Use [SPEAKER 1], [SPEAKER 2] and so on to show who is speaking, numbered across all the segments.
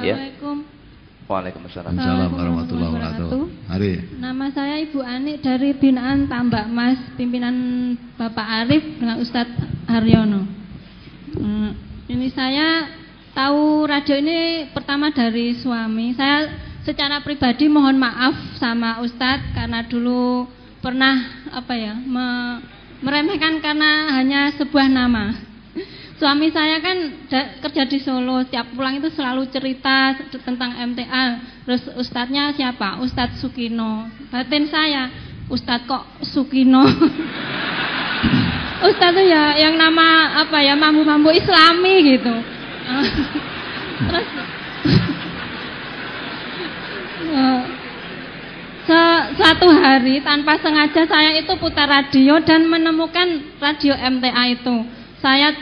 [SPEAKER 1] Assalamualaikum.
[SPEAKER 2] Waalaikumsalam.
[SPEAKER 3] Assalamualaikum warahmatullahi wabarakatuh. Hari.
[SPEAKER 1] Nama saya Ibu Ani dari binaan Tambak Mas, pimpinan Bapak Arif dengan Ustadz Haryono. Ini saya tahu radio ini pertama dari suami. Saya secara pribadi mohon maaf sama Ustadz karena dulu pernah meremehkan karena hanya sebuah nama. Suami saya kan kerja di Solo, setiap pulang itu selalu cerita tentang MTA. Terus ustadznya siapa? Ustadz Sukino. Batin saya, Ustadz kok Sukino? Ustadz tuh ya yang nama mambu-mambu Islami gitu. Terus suatu hari tanpa sengaja saya itu putar radio dan menemukan radio MTA itu. Saya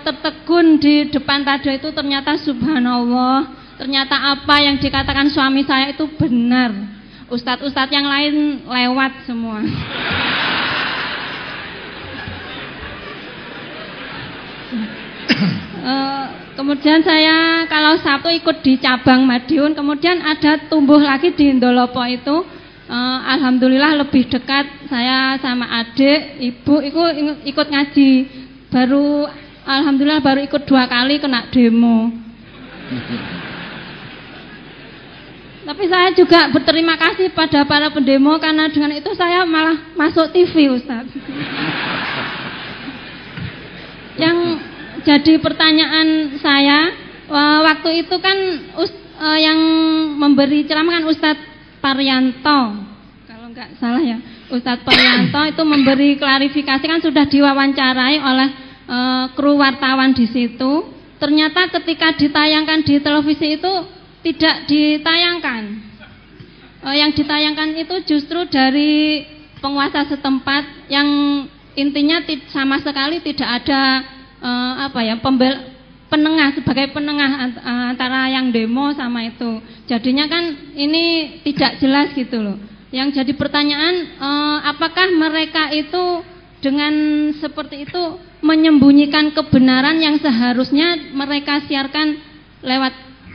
[SPEAKER 1] tertegun di depan radio itu, ternyata subhanallah, ternyata apa yang dikatakan suami saya itu benar. Ustadz-ustadz yang lain lewat semua. Kemudian saya kalau Sabtu ikut di cabang Madiun, kemudian ada tumbuh lagi di Indolopo itu. Alhamdulillah lebih dekat saya sama adik, ibu ikut ngaji. Alhamdulillah baru ikut 2 kali kena demo. Tapi saya juga berterima kasih pada para pendemo karena dengan itu saya malah masuk TV, Ustaz. Yang jadi pertanyaan saya, waktu itu kan yang memberi ceramah kan Ustadz Parianto, kalau nggak salah ya, Ustadz Parianto itu memberi klarifikasi, kan sudah diwawancarai oleh kru wartawan di situ. Ternyata ketika ditayangkan di televisi itu tidak ditayangkan. Yang ditayangkan itu justru dari penguasa setempat yang intinya sama sekali tidak ada penengah, sebagai penengah antara yang demo sama itu. Jadinya kan ini tidak jelas gitu loh. Yang jadi pertanyaan, apakah mereka itu dengan seperti itu menyembunyikan kebenaran yang seharusnya mereka siarkan lewat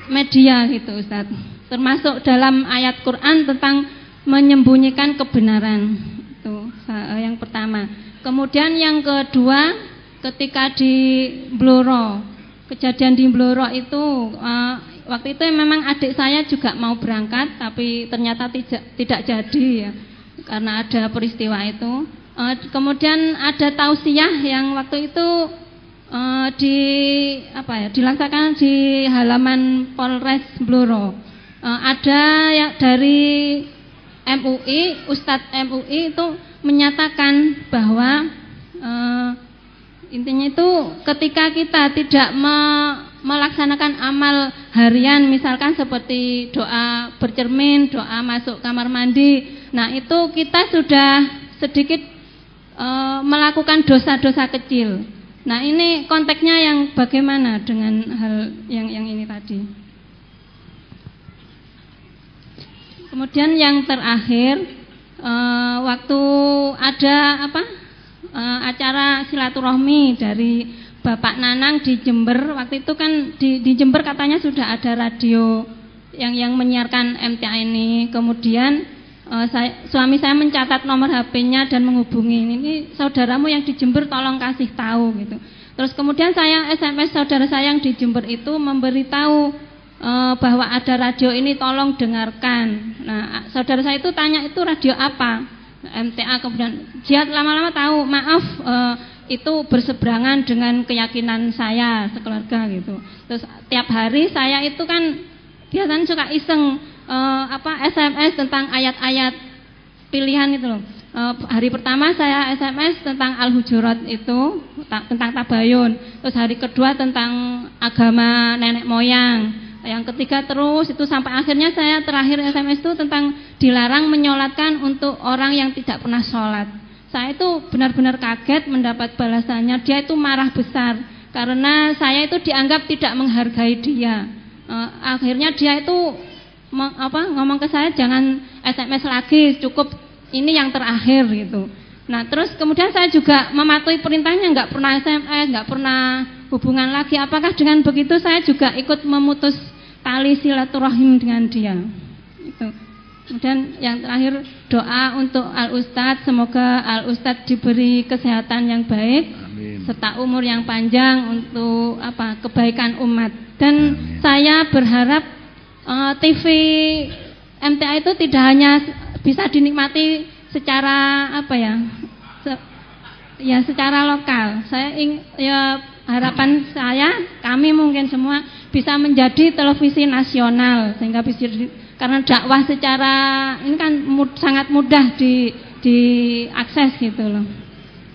[SPEAKER 1] media gitu, Ustaz. Termasuk dalam ayat Quran tentang menyembunyikan kebenaran. Itu yang pertama. Kemudian yang kedua, ketika di Blora, kejadian di Blora itu waktu itu memang adik saya juga mau berangkat, tapi ternyata tidak jadi ya, karena ada peristiwa itu. Kemudian ada tausiah yang waktu itu dilaksanakan di halaman Polres Blora. Ada yang dari MUI, Ustadz MUI itu menyatakan bahwa intinya itu ketika kita tidak melaksanakan amal harian, misalkan seperti doa bercermin, doa masuk kamar mandi, nah itu kita sudah sedikit melakukan dosa-dosa kecil. Nah ini konteksnya yang bagaimana dengan hal yang ini tadi. Kemudian yang terakhir, waktu ada acara silaturahmi dari Bapak Nanang di Jember, waktu itu kan di Jember katanya sudah ada radio yang menyiarkan MTA ini. Kemudian suami saya mencatat nomor HP-nya dan menghubungi, ini saudaramu yang di Jember tolong kasih tahu gitu. Terus kemudian saya SMS saudara saya yang di Jember itu memberitahu bahwa ada radio ini, tolong dengarkan. Nah saudara saya itu tanya, itu radio apa? MTA. Kemudian dia lama-lama tahu, maaf itu berseberangan dengan keyakinan saya sekeluarga gitu. Terus tiap hari saya itu kan biasanya suka iseng SMS tentang ayat-ayat pilihan itu loh. Hari pertama saya SMS tentang Al-Hujurat itu, tentang tabayun. Terus hari kedua tentang agama nenek moyang. Yang ketiga terus itu sampai akhirnya saya terakhir SMS itu tentang dilarang menyolatkan untuk orang yang tidak pernah sholat. Saya itu benar-benar kaget mendapat balasannya. Dia itu marah besar karena saya itu dianggap tidak menghargai dia. Akhirnya dia itu ngomong ke saya, jangan SMS lagi, cukup ini yang terakhir gitu. Nah terus kemudian saya juga mematuhi perintahnya, nggak pernah SMS, nggak pernah hubungan lagi. Apakah dengan begitu saya juga ikut memutus tali silaturahim dengan dia. Itu. Kemudian yang terakhir doa untuk Al-Ustadz, semoga Al-Ustadz diberi kesehatan yang baik, amin, serta umur yang panjang untuk kebaikan umat. Dan amin, saya berharap TV MTA itu tidak hanya bisa dinikmati secara secara lokal. Harapan saya, kami mungkin semua bisa menjadi televisi nasional sehingga bisa karena dakwah secara ini kan sangat mudah diakses gitu loh.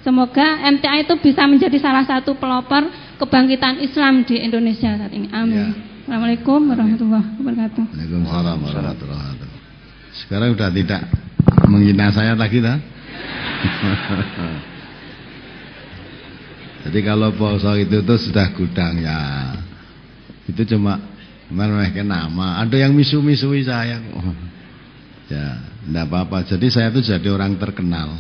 [SPEAKER 1] Semoga MTA itu bisa menjadi salah satu pelopor kebangkitan Islam di Indonesia saat ini. Amin. Ya. Assalamualaikum warahmatullahi wabarakatuh.
[SPEAKER 3] Waalaikumsalam warahmatullahi wabarakatuh. Sekarang sudah tidak menghina saya lagi dah. Jadi kalau poso itu sudah gudang ya. Itu cuma mereka nama. Ada yang misu-misui saya. Oh. Ya, enggak apa-apa. Jadi saya itu jadi orang terkenal.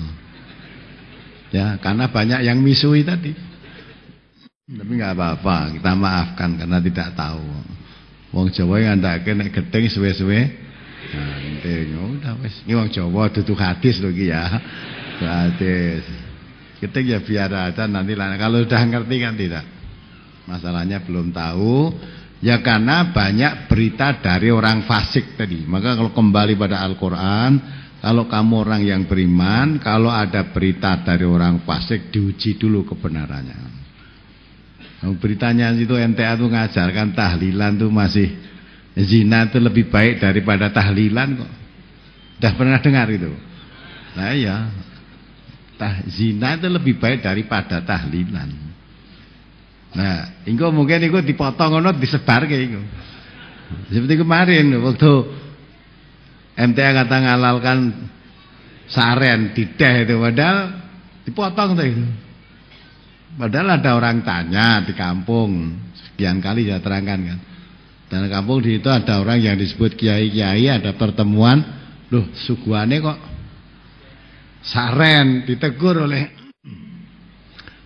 [SPEAKER 3] Ya, karena banyak yang misui tadi. Tapi enggak apa-apa, kita maafkan karena tidak tahu. Wong Jawa yang ndake nek gedeng suwe-suwe. Nah, penting udah wis. Ini wong Jawa dudu hadis lho iki ya. Hadis. Kita ya biar ada nanti lah. Kalau sudah ngerti kan tidak. Masalahnya belum tahu. Ya karena banyak berita dari orang fasik tadi. Maka kalau kembali pada Al-Quran, kalau kamu orang yang beriman, kalau ada berita dari orang fasik, diuji dulu kebenarannya. Beritanya itu MTA itu ngajarkan tahlilan itu masih zina itu lebih baik daripada tahlilan kok. Udah pernah dengar itu? Nah iya. Zina itu lebih baik daripada tahlilan. Nah, engko mungkin engko dipotong ngono disebarke engko. Seperti kemarin waktu MTA kata ngalalkan saren dideh itu padahal dipotong tuh itu. Padahal ada orang tanya di kampung, sekian kali saya terangkan kan. Dan kampung di itu ada orang yang disebut kiai-kiai, ada pertemuan, loh suguhane kok saren, ditegur oleh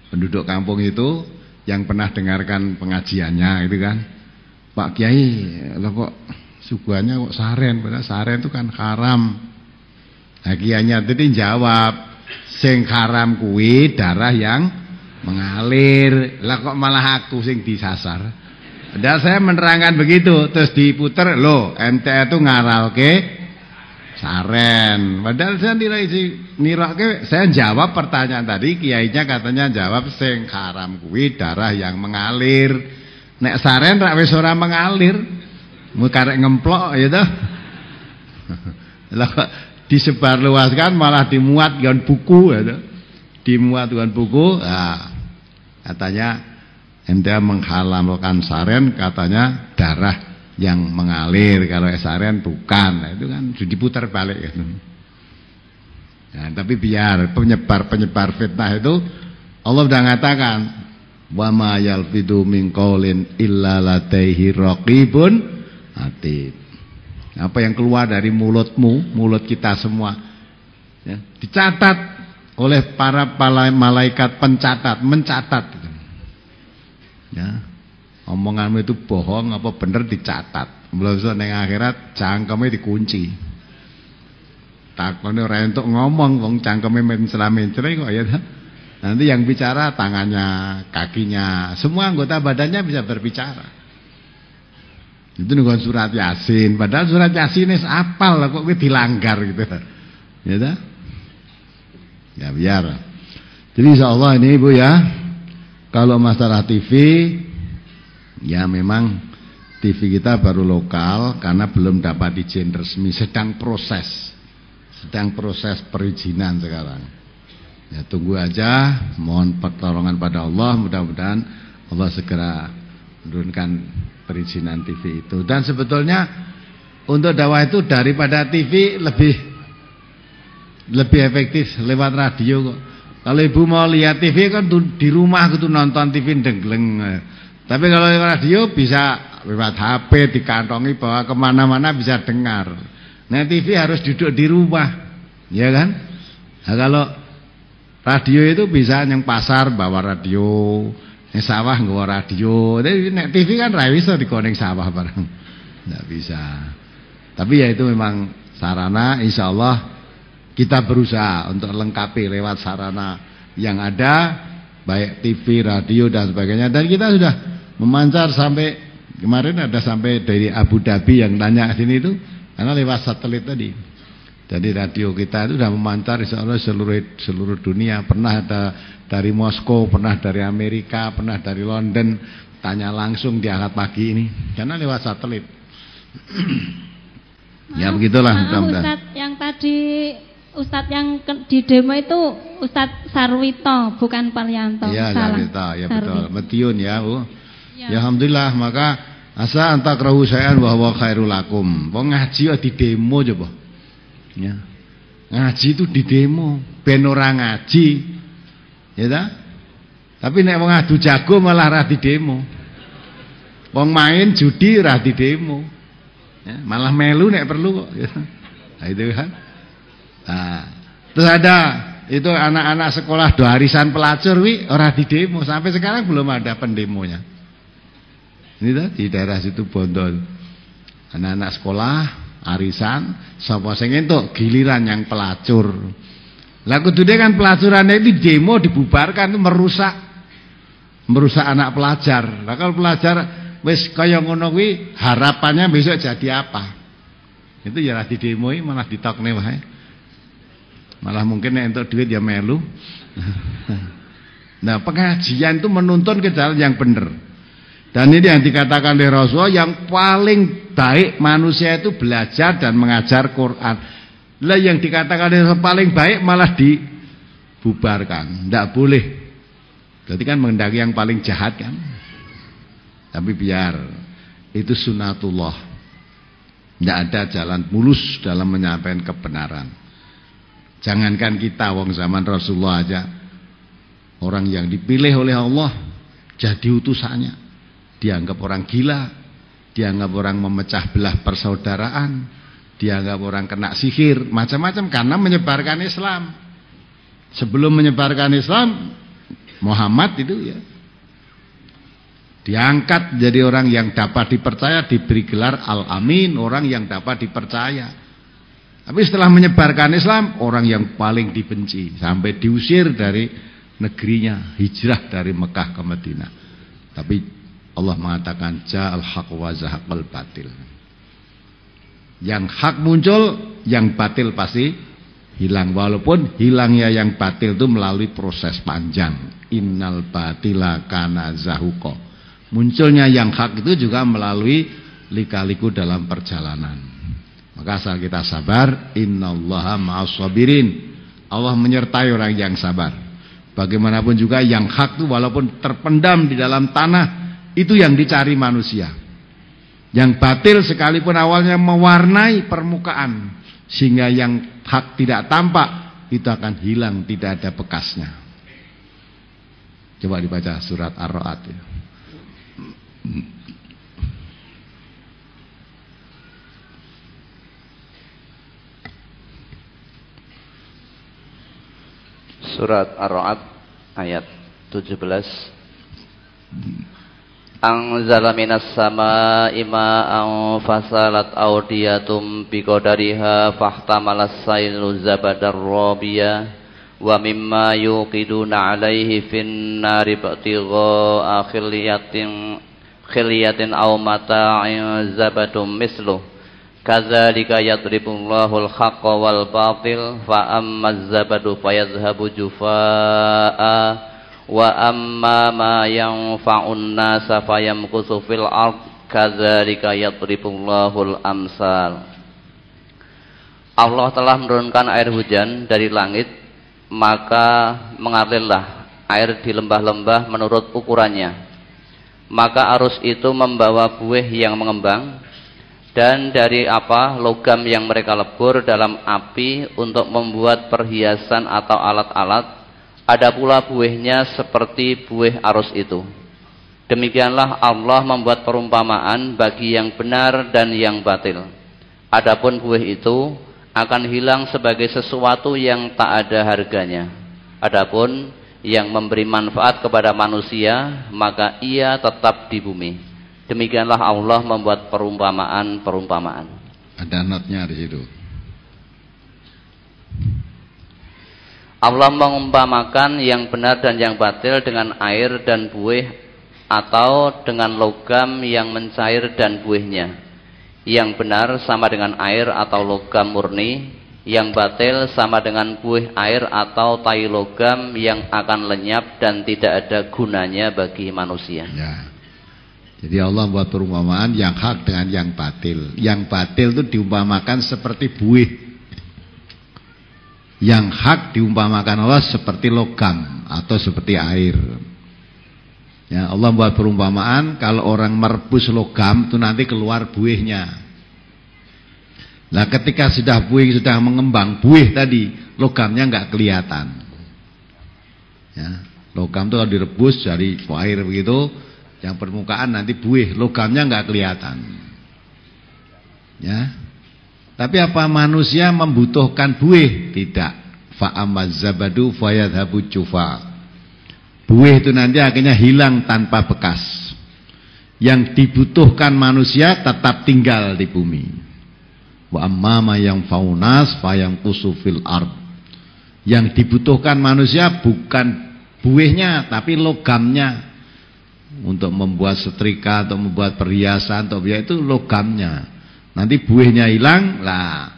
[SPEAKER 3] penduduk kampung itu yang pernah dengarkan pengajiannya itu kan. Pak Kiai, lo kok suguhannya kok saren, padahal saren itu kan haram. Nah kiainya itu jawab, sing haram kuwi darah yang mengalir. Lah kok malah aku sing disasar. Padahal saya menerangkan begitu, terus diputer, loh MTA itu ngaralke saren. Padahal saya nirake, saya jawab pertanyaan tadi, kiainya katanya jawab sing haram kuwi darah yang mengalir. Nek saren rak wis ora mengalir. Mu karek ngemplok ya toh. Lah disebarluaskan malah dimuat dengan buku ya toh. Dimuat dengan buku. Nah, katanya MTA menghalalkan saren, katanya darah yang mengalir, kalau saren bukan. Nah, itu kan sudah diputar balik kan. Nah, tapi biar penyebar fitnah itu Allah sudah mengatakan wa ma yalfidu min qaulin illa ladaihi raqibun atid. Apa yang keluar dari mulutmu, mulut kita semua ya, dicatat oleh para malaikat pencatat, mencatat ya. Omonganmu itu bohong apa bener dicatat. Belum ning akhirat cangkeme dikunci. Takone ora entuk ngomong wong cangkeme mencela-mencela kok ya. Nanti yang bicara tangannya, kakinya, semua anggota badannya bisa berbicara. Itu nunggu surat Yasin, padahal surat Yasin wis apal kok kowe dilanggar gitu. Ya ta? Ya biar. Jadi insyaallah ini Ibu ya, kalau masalah TV ya memang TV kita baru lokal karena belum dapat izin resmi, sedang proses perizinan sekarang. Ya tunggu aja, mohon pertolongan pada Allah, mudah-mudahan Allah segera menurunkan perizinan TV itu. Dan sebetulnya untuk dakwah itu daripada TV lebih efektif lewat radio kok. Kalau ibu mau lihat TV kan di rumah gitu nonton TV dengleng. Tapi kalau radio bisa lewat HP, dikantongi bawa kemana-mana bisa dengar. Nah TV harus duduk di rumah, ya kan? Nah, kalau radio itu bisa yang pasar bawa radio, yang sawah nggawa radio. Tapi nek TV kan ra iso dikoning sawah bareng. Tidak bisa. Tapi ya itu memang sarana, insya Allah kita berusaha untuk lengkapi lewat sarana yang ada, baik TV, radio dan sebagainya. Dan kita sudah memancar sampai kemarin ada sampai dari Abu Dhabi yang tanya sini itu karena lewat satelit tadi. Jadi radio kita itu sudah memancar insya Allah seluruh dunia. Pernah ada dari Moskow, pernah dari Amerika, pernah dari London. Tanya langsung di akad pagi ini karena lewat satelit. Ya begitulah.
[SPEAKER 1] Ustadz yang tadi, Ustadz yang di demo itu Ustadz Sarwito, bukan Palianto.
[SPEAKER 3] Ya, Sarwito, ya betul. Madiun ya, Bu.
[SPEAKER 1] Ya.
[SPEAKER 3] Alhamdulillah, maka asa antakrahu syai'an wa huwa khairul lakum. Wong ngaji di demo coba. Ya. Ngaji itu di demo, ben ora ngaji. Ya ta? Tapi nek wong adu jago malah ra di demo. Wong main judi ra di demo. Ya, malah melu nek perlu kok. Ya. Nah, itu kan. Nah, terus ada itu anak-anak sekolah doarisan pelacur wi ora di demo, sampai sekarang belum ada pendemonya. Ini tuh di daerah situ Bondo. Anak-anak sekolah arisan sapa sing entuk giliran yang pelacur. Lah kudune kan pelacurannya itu demo dibubarkan, merusak anak pelajar. Nah kalau pelajar wis kaya ngono kuwi harapannya besok jadi apa? Itu ya di demoi malah ditokne wae. Malah mungkin nek entuk duit ya melu. Nah, pengajian itu menuntun ke jalan yang benar. Dan ini yang dikatakan oleh Rasulullah, yang paling baik manusia itu belajar dan mengajar Quran. Lah yang dikatakan yang paling baik malah dibubarkan. Tidak boleh. Berarti kan mengendaki yang paling jahat kan. Tapi biar itu sunatullah. Tidak ada jalan mulus dalam menyampaikan kebenaran. Jangankan kita wong zaman Rasulullah aja, orang yang dipilih oleh Allah jadi utusannya, dianggap orang gila, dianggap orang memecah belah persaudaraan, dianggap orang kena sihir, macam-macam karena menyebarkan Islam. Sebelum menyebarkan Islam, Muhammad itu ya diangkat jadi orang yang dapat dipercaya, diberi gelar Al-Amin, orang yang dapat dipercaya. Tapi setelah menyebarkan Islam, orang yang paling dibenci, sampai diusir dari negerinya, hijrah dari Mekah ke Madinah. Tapi Allah mengatakan ja'al haq wa zahaqal batil. Yang hak muncul, yang batil pasti hilang. Walaupun hilangnya yang batil itu melalui proses panjang. Innal batila kana zahuqa. Munculnya yang hak itu juga melalui lika-liku dalam perjalanan. Maka asal kita sabar, innallaha ma'as sabirin. Allah menyertai orang yang sabar. Bagaimanapun juga yang hak itu walaupun terpendam di dalam tanah, itu yang dicari manusia. Yang batil sekalipun awalnya mewarnai permukaan, sehingga yang hak tidak tampak, itu akan hilang, tidak ada bekasnya. Coba dibaca surat Ar-Ra'd ya.
[SPEAKER 2] Surat Ar-Ra'd ayat 17. Anzala minas samaa'i ma'an fasalat awdiyatum biqadariha fahtamalas sailu zabadar rabiya wa mimma yuqiduna 'alaihi fin nari ba'tigha khilyatin aw mata'in zabadum misluh kadzalika yadribullahu al-haqqa wal batil fa ammaz zabadu fayadhhabu jufaa'a wa amma ma yanfa'un nasa fayamkusu fil ard kadzalika yadribullahu al-amsal. Allah telah menurunkan air hujan dari langit, maka mengalirlah air di lembah-lembah menurut ukurannya. Maka arus itu membawa buih yang mengembang, dan dari apa logam yang mereka lebur dalam api untuk membuat perhiasan atau alat-alat, ada pula buihnya seperti buih arus itu. Demikianlah Allah membuat perumpamaan bagi yang benar dan yang batil. Adapun buih itu akan hilang sebagai sesuatu yang tak ada harganya. Adapun yang memberi manfaat kepada manusia, maka ia tetap di bumi. Demikianlah Allah membuat perumpamaan-perumpamaan.
[SPEAKER 3] Ada notnya di situ.
[SPEAKER 2] Allah mengumpamakan yang benar dan yang batil dengan air dan buih, atau dengan logam yang mencair dan buihnya. Yang benar sama dengan air atau logam murni, yang batil sama dengan buih air atau tai logam yang akan lenyap dan tidak ada gunanya bagi manusia.
[SPEAKER 3] Ya. Jadi Allah buat perumpamaan yang hak dengan yang batil. Yang batil itu diumpamakan seperti buih. Yang hak diumpamakan Allah seperti logam atau seperti air. Ya, Allah buat perumpamaan kalau orang merebus logam itu nanti keluar buihnya. Nah, ketika sudah buih sudah mengembang, buih tadi logamnya nggak kelihatan. Ya, logam itu kalau direbus dari air begitu, yang permukaan nanti buih, logamnya nggak kelihatan. Ya. Tapi apa manusia membutuhkan buih? Tidak. Fa'amaz zabadu fayadhabu jufa. Buih itu nanti akhirnya hilang tanpa bekas. Yang dibutuhkan manusia tetap tinggal di bumi. Wa amma yang faunas fayang kusufil ard. Yang dibutuhkan manusia bukan buihnya tapi logamnya. Untuk membuat setrika atau membuat perhiasan atau itu logamnya. Nanti buihnya hilang, lah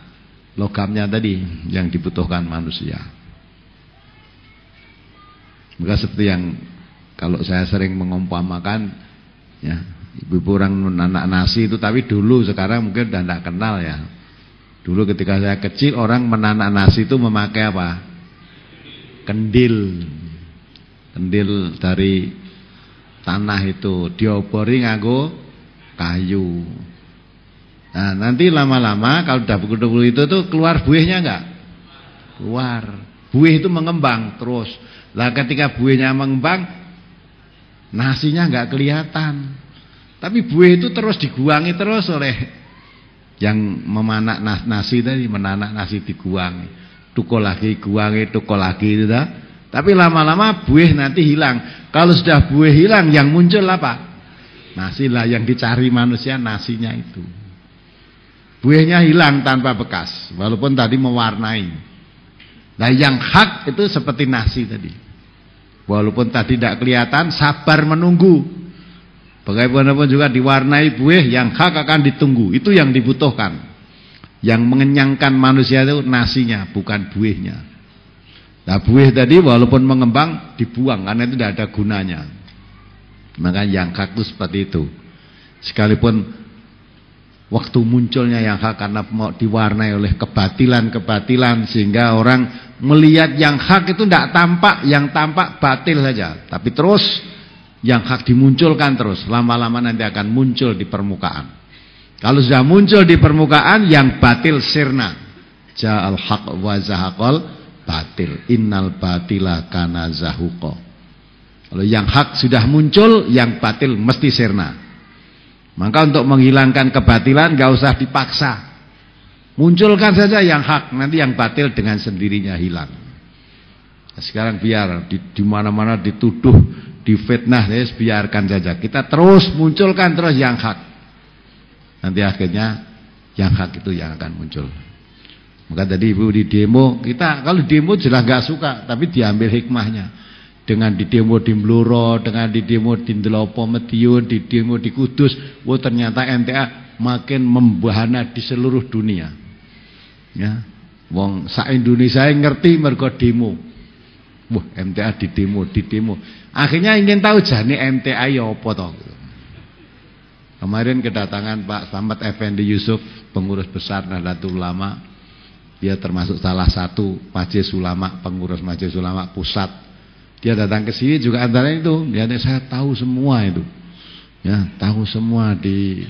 [SPEAKER 3] logamnya tadi yang dibutuhkan manusia. Maka seperti yang kalau saya sering mengumpamakan, ya, ibu-ibu orang menanak nasi itu, tapi dulu sekarang mungkin udah tidak kenal ya. Dulu ketika saya kecil orang menanak nasi itu memakai apa? Kendil. Kendil dari tanah itu diobori nganggo kayu. Nah, nanti lama-lama kalau udah pukul itu tuh keluar buihnya enggak? Keluar. Buih itu mengembang terus. Lah ketika buihnya mengembang, nasinya enggak kelihatan. Tapi buih itu terus diguangi terus oleh yang memanak nasi tadi, menanak nasi diguangi. Tukul lagi, guangi, tukul lagi itu dah. Tapi lama-lama buih nanti hilang. Kalau sudah buih hilang, yang muncul apa? Nasi lah yang dicari manusia, nasinya itu. Buihnya hilang tanpa bekas, walaupun tadi mewarnai. Nah, yang hak itu seperti nasi tadi. Walaupun tadi tidak kelihatan, sabar menunggu. Bagaimanapun juga diwarnai buih, yang hak akan ditunggu. Itu yang dibutuhkan. Yang mengenyangkan manusia itu nasinya, bukan buihnya. Nah, buih tadi walaupun mengembang dibuang karena itu tidak ada gunanya. Maka yang hak itu seperti itu. Sekalipun waktu munculnya yang hak karena mau diwarnai oleh kebatilan-kebatilan sehingga orang melihat yang hak itu tidak tampak, yang tampak batil saja. Tapi terus yang hak dimunculkan terus, lama-lama nanti akan muncul di permukaan. Kalau sudah muncul di permukaan, yang batil sirna. Ja'al haq wa zahaqal batil. Innal batila kana zahuqa. Kalau yang hak sudah muncul, yang batil mesti sirna. Maka untuk menghilangkan kebatilan gak usah dipaksa. Munculkan saja yang hak, nanti yang batil dengan sendirinya hilang. Nah, sekarang biar di mana-mana dituduh, difitnah, ya biarkan saja. Kita terus munculkan terus yang hak. Nanti akhirnya yang hak itu yang akan muncul. Maka tadi ibu di demo, kita kalau demo jelas gak suka, tapi diambil hikmahnya. Dengan di demo di Mluro, dengan di demo di Ndelopo Medion, di demo di Kudus, wah ternyata MTA makin membahana di seluruh dunia. Ya, wong sak Indonesia ngerti mergo demo. Wah, MTA di demo. Akhirnya ingin tahu jane MTA ya apa toh. Kemarin kedatangan Pak Slamet Effendi Yusuf, pengurus besar Nahdlatul Ulama. Dia termasuk salah satu majelis ulama, pengurus majelis ulama pusat. Dia datang ke sini juga antara itu, dia saya tahu semua itu, ya tahu semua di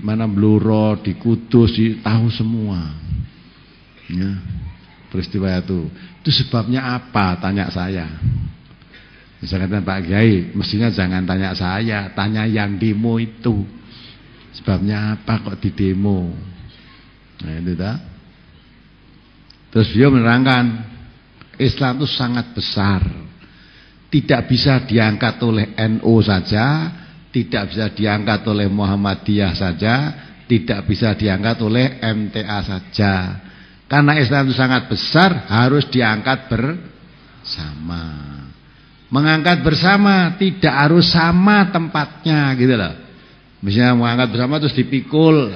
[SPEAKER 3] mana Bluro, di Kudus, tahu semua, ya peristiwa itu sebabnya apa? Tanya saya. Misalkan Pak Kiai, mestinya jangan tanya saya, tanya yang demo itu, sebabnya apa kok di demo? Nah itu dah. Terus beliau menerangkan. Islam itu sangat besar. Tidak bisa diangkat oleh NU saja, tidak bisa diangkat oleh Muhammadiyah saja, tidak bisa diangkat oleh MTA saja. Karena Islam itu sangat besar, harus diangkat bersama. Mengangkat bersama tidak harus sama tempatnya gitu loh. Misalnya mengangkat bersama terus dipikul.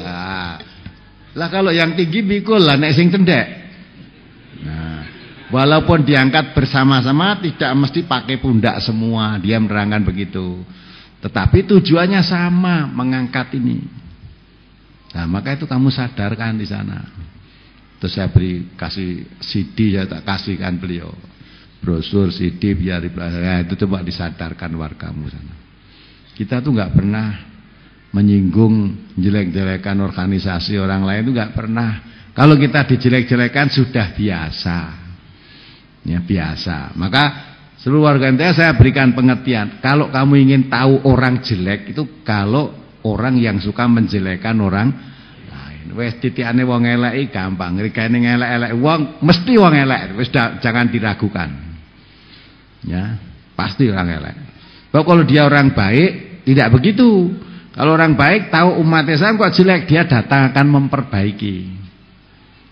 [SPEAKER 3] Lah kalau yang tinggi pikul lah nek sing cendek. Nah, walaupun diangkat bersama-sama tidak mesti pakai pundak semua, dia menerangkan begitu. Tetapi tujuannya sama, mengangkat ini. Nah, maka itu kamu sadarkan di sana. Terus saya kasih CD, saya tak kasihkan beliau. Brosur, CD biar dipelajari. Itu coba disadarkan wargamu sana. Kita tuh nggak pernah menyinggung, jelek-jelekan organisasi orang lain, itu nggak pernah. Kalau kita dijelek-jelekan sudah biasa. Ya biasa. Maka seluruh warga NTS saya berikan pengertian. Kalau kamu ingin tahu orang jelek itu kalau orang yang suka menjelekan orang lain. Wes titikane wong elek gampang. Rikane ngelek-elek wong mesti wong elek. Wis jangan diragukan. Ya, pasti orang elek. Bahwa kalau dia orang baik tidak begitu. Kalau orang baik tahu umat Islam kok jelek, dia datang akan memperbaiki.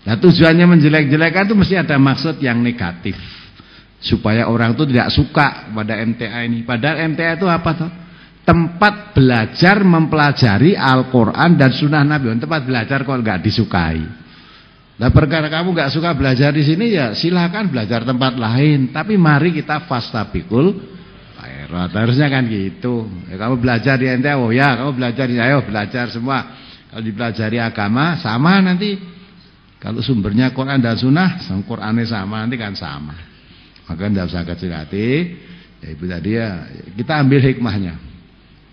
[SPEAKER 3] Nah, tujuannya menjelek-jelekan itu mesti ada maksud yang negatif. Supaya orang itu tidak suka pada MTA ini. Padahal MTA itu apa toh? Tempat belajar mempelajari Al-Quran dan Sunnah Nabi. Tempat belajar kok nggak disukai. Nah, perkara kamu nggak suka belajar di sini ya silakan belajar tempat lain. Tapi mari kita fastabiqul khairat. Harusnya kan gitu. Ya, kamu belajar di MTA, oh ya kamu belajar di ayo belajar semua. Kalau dipelajari agama sama nanti. Kalau sumbernya Quran dan Sunnah, Qurannya sama nanti kan sama. Maka tidak usah kecil hati. Ya ibu tadi ya kita ambil hikmahnya.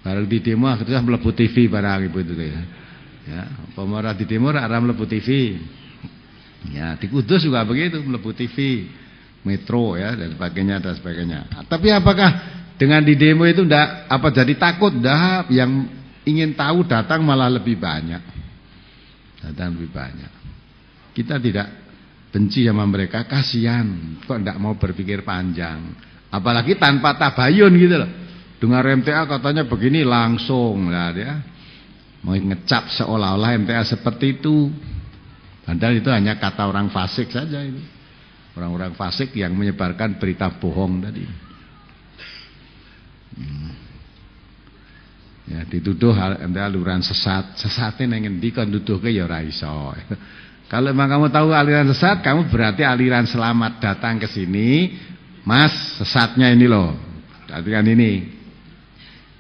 [SPEAKER 3] Barang di demo akhirnya melebu TV barang ibu itu ya. Ya, pemerintah di demo arah melebu TV. Ya, di Kudus juga begitu melebu TV, metro ya dan sebagainya dan sebagainya. Tapi apakah dengan di demo itu ndak apa jadi takut? Ndak, yang ingin tahu datang malah lebih banyak. Datang lebih banyak. Kita tidak benci sama mereka, kasihan kok ndak mau berpikir panjang. Apalagi tanpa tabayun gitu loh. Dengar MTA katanya begini langsung lah dia mau ngecap seolah-olah MTA seperti itu. Padahal itu hanya kata orang fasik saja itu. Orang-orang fasik yang menyebarkan berita bohong tadi. Ya dituduh MTA aliran sesat. Sesatnya nang endi kon nuduhke ya ora iso. Kalau memang kamu tahu aliran sesat, kamu berarti aliran selamat datang ke sini. Mas, sesatnya ini loh. Perhatikan ini.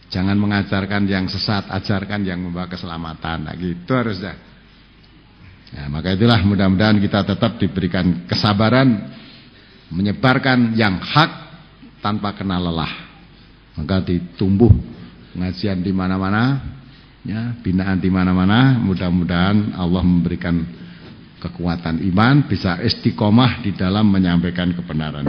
[SPEAKER 3] Jangan mengajarkan yang sesat, ajarkan yang membawa keselamatan. Nah, gitu harusnya. Nah, maka itulah mudah-mudahan kita tetap diberikan kesabaran menyebarkan yang hak tanpa kenal lelah. Maka ditumbuh pengajian di mana-mana, ya, binaan di mana-mana. Mudah-mudahan Allah memberikan kekuatan iman, bisa istiqomah di dalam menyampaikan kebenaran.